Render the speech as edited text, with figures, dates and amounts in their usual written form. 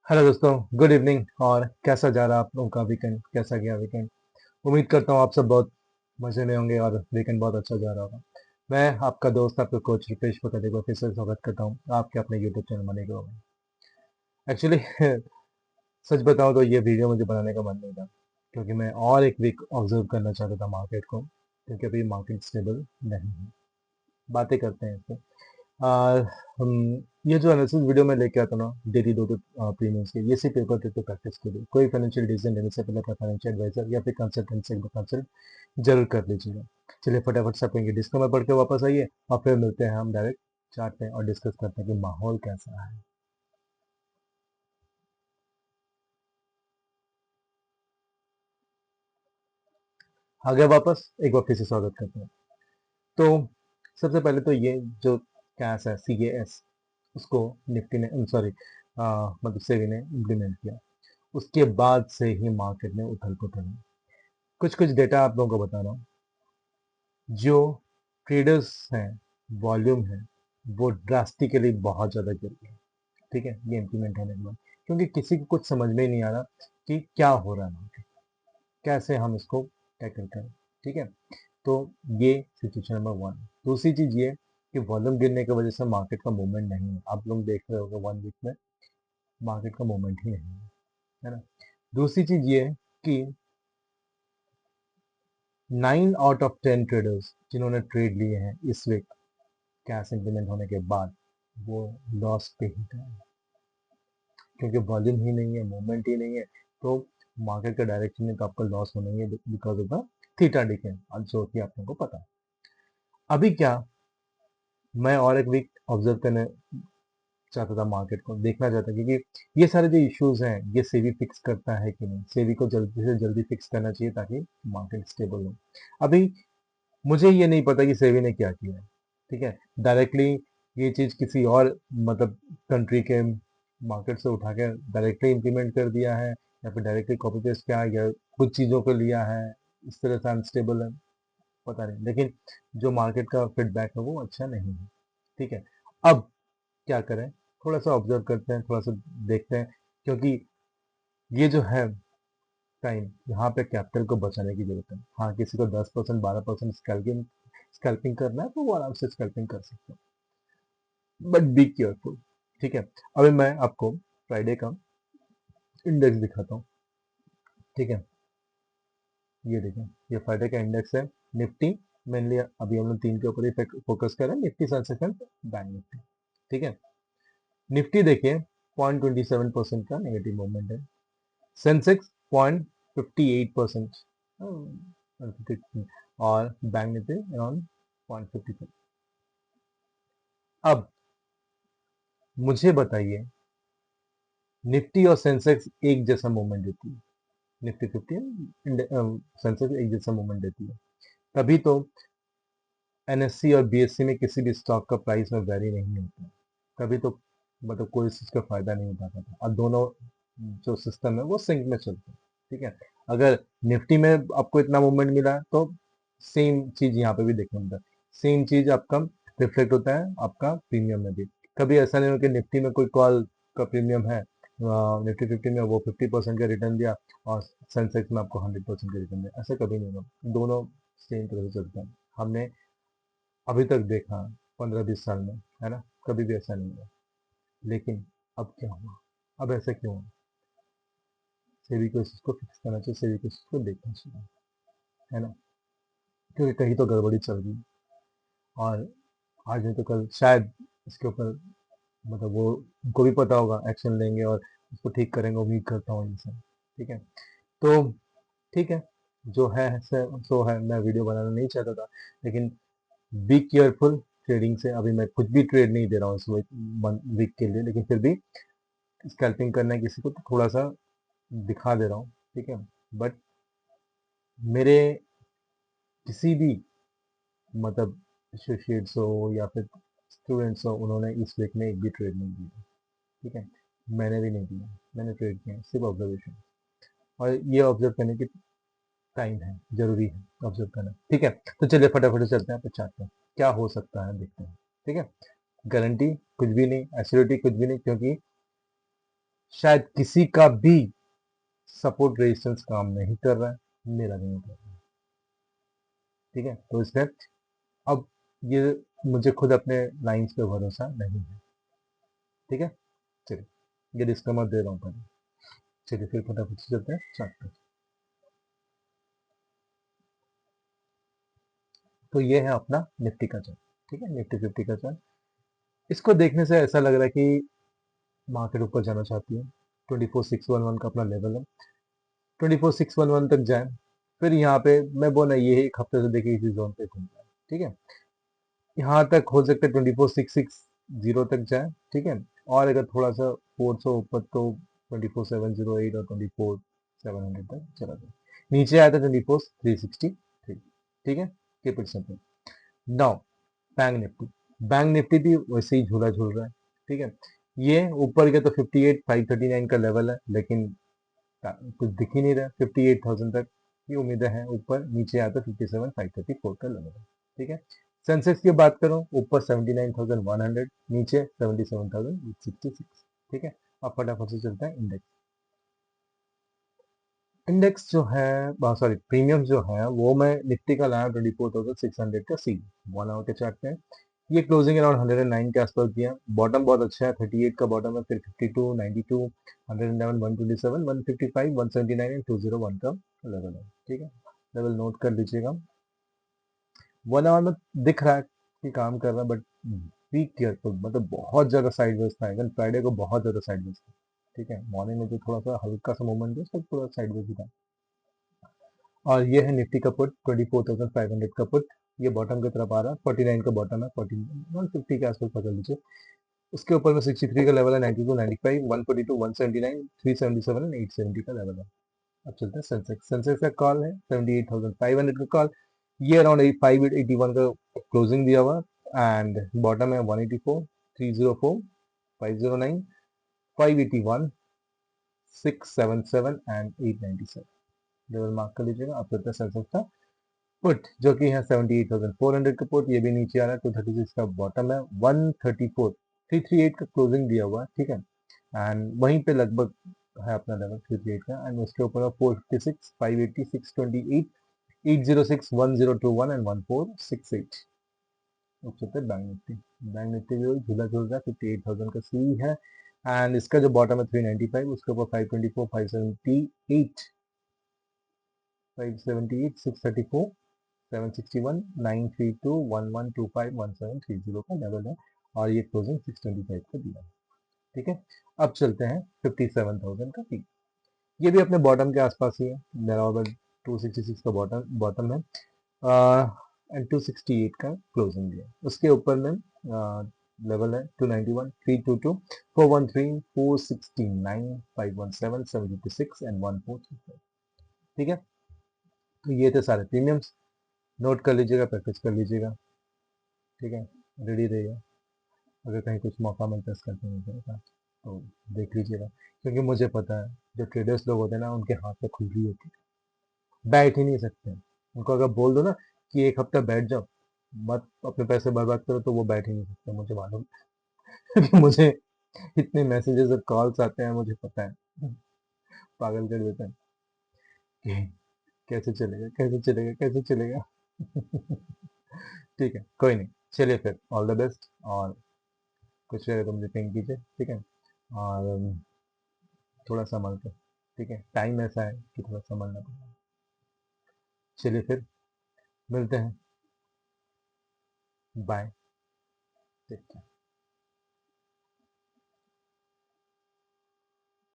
Hello दोस्तों, good evening. और कैसा जा रहा आप लोगों का वीकेंड? कैसा गया वीकेंड? उम्मीद करता हूँ आप सब बहुत मजे में होंगे और वीकेंड बहुत अच्छा जा रहा होगा। मैं आपका दोस्त, आपका कोच रुपेश पकड़ को फिर से स्वागत करता हूँ आपके अपने यूट्यूब चैनल मनी ग्रो में। एक्चुअली सच बताऊँ तो ये वीडियो मुझे बनाने का मन नहीं था, क्योंकि मैं और एक वीक ऑब्जर्व करना चाहता था मार्केट को, क्योंकि अभी मार्केट स्टेबल नहीं है। बातें करते हैं इस पे। आ, हम ये जो एनालिसिस वीडियो में लेके आता हूँ ना, डेली दो प्रीमियम्स के, ये सिर्फ पेपर ट्रिक प्रैक्टिस के लिए। कोई फाइनेंशियल डिसीजन लेने से पहले अपना फाइनेंशियल एडवाइजर या फिर कंसल्टेंट से कंसल्ट जरूर कर लीजिएगा। चलिए फटाफट से अपने डिस्क्लेमर पढ़ के वापस आइए और फिर मिलते हैं हम डायरेक्ट चार्ट पे और डिस्कस करते हैं कि माहौल कैसा है। आगे वापस एक बार फिर से स्वागत करते हैं। तो सबसे पहले तो ये जो कैश है, CAS, उसको निफ्टी ने, सॉरी, मतलब सेबी ने इम्प्लीमेंट किया। उसके बाद से ही मार्केट में उथल पुथल है। कुछ कुछ डेटा आप लोगों को बता रहा हूँ। जो ट्रेडर्स हैं, वॉल्यूम है, वो ड्रास्टिकली बहुत ज़्यादा गिर गया। ठीक है, ये इम्प्लीमेंट होने के बाद, क्योंकि किसी को कुछ समझ में ही नहीं आ रहा कि क्या हो रहा है मार्केट, कैसे हम इसको टैकल करें। ठीक है, तो ये सिचुएशन नंबर वन। दूसरी चीज़ ये कि वॉल्यूम गिरने की वजह से मार्केट का मूवमेंट नहीं है। आप लोग देख रहे होंगे 1 वीक में मार्केट का मूवमेंट ही नहीं है ना। दूसरी चीज़ ये है कि 9 आउट ऑफ 10 ट्रेडर्स जिन्होंने ट्रेड लिए हैं इस वीक कैश इंप्लीमेंट होने के बाद, वो लॉस पे ही गए, क्योंकि वॉल्यूम ही नहीं है, मूवमेंट ही नहीं है। तो मार्केट का डायरेक्शन में तो आपका लॉस होना ही है, because of the theta decay, जो कि आप लोगों को पता है। अभी क्या, मैं और एक वीक ऑब्जर्व करने चाहता था, मार्केट को देखना चाहता, क्योंकि ये सारे जो इश्यूज हैं ये सेबी फिक्स करता है कि नहीं। सेबी को जल्दी से जल्दी फिक्स करना चाहिए ताकि मार्केट स्टेबल हो। अभी मुझे ये नहीं पता कि सेबी ने क्या किया है। ठीक है, डायरेक्टली ये चीज किसी और, मतलब कंट्री के मार्केट से उठा के डायरेक्टली इम्प्लीमेंट कर दिया है, या फिर डायरेक्टली कॉपी पेस्ट किया है, या कुछ चीजों को लिया है, इस तरह से अनस्टेबल है, पता नहीं। लेकिन जो मार्केट का फीडबैक है वो अच्छा नहीं है। ठीक है, अब क्या करें, थोड़ा सा ऑब्जर्व करते हैं, थोड़ा सा देखते हैं, क्योंकि ये जो है टाइम, यहाँ पे कैपिटल को बचाने की जरूरत है। हाँ, किसी को 10% 12% स्कैल्पिंग स्कैल्पिंग करना है तो वो आराम से स्कैल्पिंग कर सकते हैं, बट बी केयरफुल। ठीक है, अभी मैं आपको फ्राइडे का इंडेक्स दिखाता हूँ। ठीक है, ये देखें, ये फ्राइडे का इंडेक्स है निफ्टी। मेनली अभी हम लोग तीन के ऊपर ही फोकस कर रहे हैं, निफ्टी, सेंसेक्स, बैंक निफ्टी। ठीक है, निफ्टी देखिए 0.27% का नेगेटिव मूवमेंट है। सेंसेक्स 0.58%, और बैंक निफ्टी अराउंड 0.55। अब मुझे बताइए, निफ्टी और सेंसेक्स एक जैसा मूवमेंट देती है, निफ्टी 50, सेंसेक्स एक जैसा मूवमेंट देती है, तभी तो एनएससी और बीएससी में किसी भी स्टॉक का प्राइस में वेरी नहीं होता है। तभी तो मतलब कोई चीज का फायदा नहीं उठा पाता, और दोनों जो सिस्टम है वो सिंक में चलते हैं। ठीक है, अगर निफ्टी में आपको इतना मूवमेंट मिला है तो सेम चीज यहाँ पे भी देखने मिलता है। सेम चीज आपका रिफ्लेक्ट होता है आपका प्रीमियम में भी। कभी ऐसा नहीं हो कि निफ्टी में कोई कॉल का प्रीमियम है, निफ्टी 50 में वो 50% का रिटर्न दिया और सेंसेक्स में आपको 100% का रिटर्न दिया, ऐसा कभी नहीं होगा। दोनों सेम तरह से चलते हैं, हमने अभी तक देखा 15-20 साल में, है ना, कभी भी ऐसा नहीं हुआ। लेकिन अब क्या हुआ, अब ऐसा क्यों हुआ? सेबी को इसको फिक्स करना चाहिए, सेबी को इसको देखना चाहिए, है ना, क्योंकि कहीं तो गड़बड़ी चल रही है। और आज नहीं तो कल शायद इसके ऊपर, मतलब वो, उनको भी पता होगा, एक्शन लेंगे और उसको ठीक करेंगे, उम्मीद करता हूँ इनसे। ठीक है, तो ठीक है, जो है सो है। मैं वीडियो बनाना नहीं चाहता था, लेकिन बी केयरफुल ट्रेडिंग से। अभी मैं कुछ भी ट्रेड नहीं दे रहा हूँ इस वीक के लिए, लेकिन फिर भी स्कैल्पिंग करना है किसी को तो थोड़ा सा दिखा दे रहा हूँ। ठीक है, बट मेरे किसी भी, मतलब एसोसिएट्स हो या फिर स्टूडेंट्स हो, उन्होंने इस वीक में एक भी ट्रेड नहीं दिया। ठीक है, मैंने भी नहीं दिया, मैंने ट्रेड किया, सिर्फ ऑब्जर्वेशन। और ये ऑब्जर्व करने की टाइम है, जरूरी है ऑब्जर्व करना। ठीक है, तो चलिए फटाफट से चलते हैं पे चाहते हैं क्या हो सकता है, देखते हैं। ठीक है, गारंटी कुछ भी नहीं, एश्योरिटी कुछ भी नहीं, क्योंकि शायद किसी का भी सपोर्ट रेजिस्टेंस काम नहीं कर रहा है, मेरा भी नहीं कर रहा है। ठीक है, तो इसलिए अब ये मुझे खुद अपने लाइंस पे भरोसा नहीं है। ठीक है, चलिए ये डिस्क्लेमर दे रहा हूँ पहले। चलिए फिर फटाफट से चलते हैं चार्ट पे। तो ये है अपना निफ्टी का चार्ट। ठीक है, निफ्टी 50 का चार्ट। इसको देखने से ऐसा लग रहा है कि मार्केट ऊपर जाना चाहती है। 24611 का अपना लेवल है, 24611 तक जाए, फिर यहाँ पे मैं बोला ये एक हफ्ते से देखिए इसी जोन पे घूम रहा है। ठीक है, यहाँ तक हो सकता है 24660 तक जाए। ठीक है, और अगर थोड़ा सा 400 ऊपर तो 24708 और 24700 तक चला जाए। नीचे आया था 24363। ठीक है, keep it simple. Now bank Nifty, bank Nifty भी वैसे ही झूला झूल रहा है। ठीक है, ये ऊपर गया तो 58539 का लेवल है, लेकिन कुछ दिख ही नहीं रहा। 58,000 तक की उम्मीदें हैं ऊपर, नीचे आता 57,534 का लेवल है। ठीक है, सेंसेक्स की बात करूं, ऊपर 79,100, नीचे 77,866। ठीक है, अब फटाफट से चलता है इंडेक्स। इंडेक्स जो है, सॉरी प्रीमियम जो है, वो मैं निफ्टी का लाया 24,600 का सी 1 आवर के चार्ट पे। ये क्लोजिंग अराउंड 109 के आसपास दिया। बॉटम बहुत अच्छा है, 38 का बॉटम है, फिर 52, 92, 111, 127, 155, 179 एंड 201 का लेवल है। ठीक है, लेवल नोट कर लीजिएगा। 1 आवर में दिख रहा है कि काम कर रहा है, बट बी केयरफुल, मतलब बहुत ज्यादा साइडवेज था। इवन फ्राइडे को बहुत ज्यादा साइडवेज था। ठीक है, मॉर्निंग में जो थोड़ा सा हल्का सा मूवमेंट है, सब पूरा साइडवेज ही था। और ये है निफ्टी का पुट 24,500 का पुट। ये बॉटम की तरफ आ रहा है, 49 का बॉटम है, 150 के आसपास पकड़ लीजिए। उसके ऊपर में 63 का लेवल है, 92, 95, 142, 179, 377 एंड 870 का लेवल है। अब चलते हैं सेंसेक्स। सेंसेक्स का कॉल है 78,500 का कॉल। ये अराउंड 581 का क्लोजिंग दिया हुआ, एंड बॉटम है 184, 304, 509, 581, 677 एंड 897। लेवल मार्क कर लीजिएगा। अब चलते हैं सेंसेक्स का पुट, जो कि है 78,400 का पुट। ये भी नीचे आ रहा है, 236 का बॉटम है, 134, 338 का क्लोजिंग दिया हुआ है। ठीक है, एंड वहीं पे लगभग है अपना लेवल 338 का, एंड उसके ऊपर 456, 580, 628, 806, 1021 एंड 1468। उसके ऊपर बैंक निफ्टी, बैंक निफ्टी जो झूला झूल रहा है 58,000 का सी है, एंड इसका जो बॉटम है 395, उसके ऊपर 524, 578, 578, 634, 761, 932, 1125, 1730 का लेवल है, और ये क्लोजिंग 625 का दिया है। ठीक है, अब चलते हैं 57,000 का पीक। ये भी अपने बॉटम के आसपास ही है, बराबर 266 का बॉटम बॉटम है, एंड 268 का क्लोजिंग दिया। उसके ऊपर में लेवल है 291, 322, 413, 469, 517, 756 एंड 1435। ठीक है, तो ये थे सारे प्रीमियम्स। नोट कर लीजिएगा, प्रैक्टिस कर लीजिएगा। ठीक है, रेडी रहिएगा, अगर कहीं कुछ मौका मिलता है इसका का तो देख लीजिएगा, क्योंकि मुझे पता है जो ट्रेडर्स लोग होते हैं ना, उनके हाथ में खुजली होती है, बैठ ही नहीं सकते हैं। उनको अगर बोल दो ना कि एक हफ्ता बैठ जाओ, मत अपने पैसे बर्बाद करो, तो वो बैठ ही नहीं सकते, मुझे मालूम है। क्योंकि मुझे इतने मैसेजेस और कॉल्स आते हैं, मुझे पता है, पागल कर देते हैं कि कैसे चलेगा, कैसे चलेगा, कैसे चलेगा। ठीक है, कोई नहीं, चलिए फिर ऑल द बेस्ट, और कुछ रहेगा तो मुझे पिंग कीजिए। ठीक है, और थोड़ा संभल कर। ठीक है, टाइम ऐसा है कि थोड़ा संभलना पड़ेगा। चलिए फिर मिलते हैं, बाय, टेक केयर।